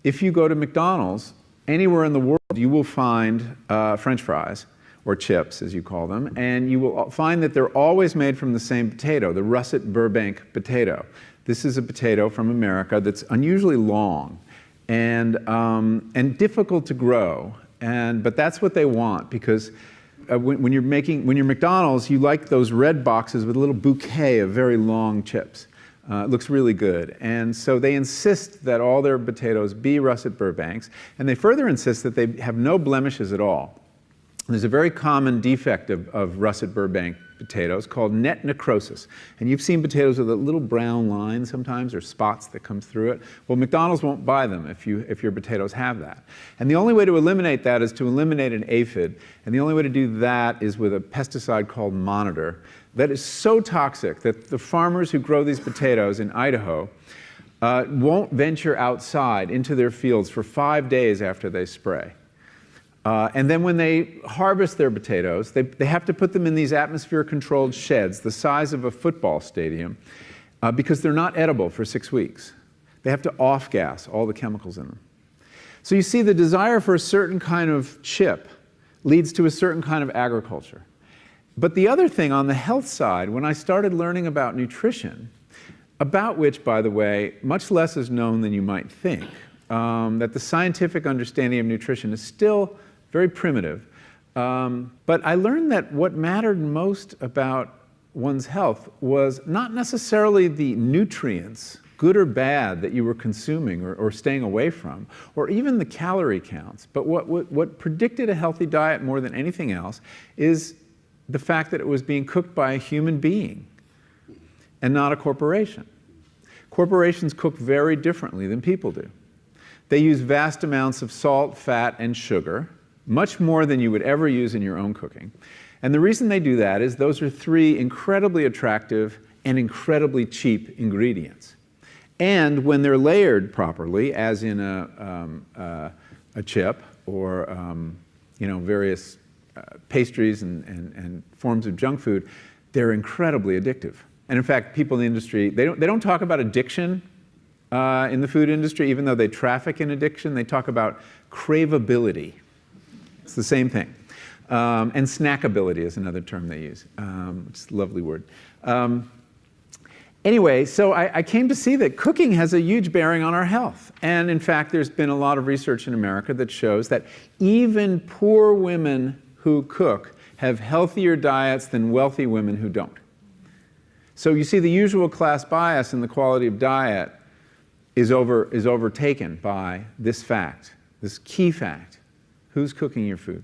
if you go to McDonald's, anywhere in the world, you will find French fries, or chips, as you call them, and you will find that they're always made from the same potato, the russet Burbank potato. This is a potato from America that's unusually long and difficult to grow, but that's what they want, because when you're McDonald's, you like those red boxes with a little bouquet of very long chips. It looks really good. And so they insist that all their potatoes be russet Burbanks, and they further insist that they have no blemishes at all. There's a very common defect of russet Burbank potatoes called net necrosis. And you've seen potatoes with a little brown line sometimes, or spots that come through it. Well, McDonald's won't buy them if your potatoes have that. And the only way to eliminate that is to eliminate an aphid. And the only way to do that is with a pesticide called Monitor that is so toxic that the farmers who grow these potatoes in Idaho won't venture outside into their fields for 5 days after they spray. And then when they harvest their potatoes, they have to put them in these atmosphere-controlled sheds the size of a football stadium because they're not edible for 6 weeks. They have to off-gas all the chemicals in them. So you see, the desire for a certain kind of chip leads to a certain kind of agriculture. But the other thing on the health side, when I started learning about nutrition, about which, by the way, much less is known than you might think, that the scientific understanding of nutrition is still very primitive. But I learned that what mattered most about one's health was not necessarily the nutrients, good or bad, that you were consuming or staying away from, or even the calorie counts. But what predicted a healthy diet more than anything else is the fact that it was being cooked by a human being and not a corporation. Corporations cook very differently than people do. They use vast amounts of salt, fat, and sugar, much more than you would ever use in your own cooking. And the reason they do that is those are 3 incredibly attractive and incredibly cheap ingredients. And when they're layered properly, as in a chip or various pastries and forms of junk food, they're incredibly addictive. And in fact, people in the industry, they don't talk about addiction in the food industry, even though they traffic in addiction. They talk about craveability. It's the same thing. And snackability is another term they use. It's a lovely word. Anyway, so I came to see that cooking has a huge bearing on our health. And in fact, there's been a lot of research in America that shows that even poor women who cook have healthier diets than wealthy women who don't. So you see, the usual class bias in the quality of diet is overtaken by this fact, this key fact. Who's cooking your food?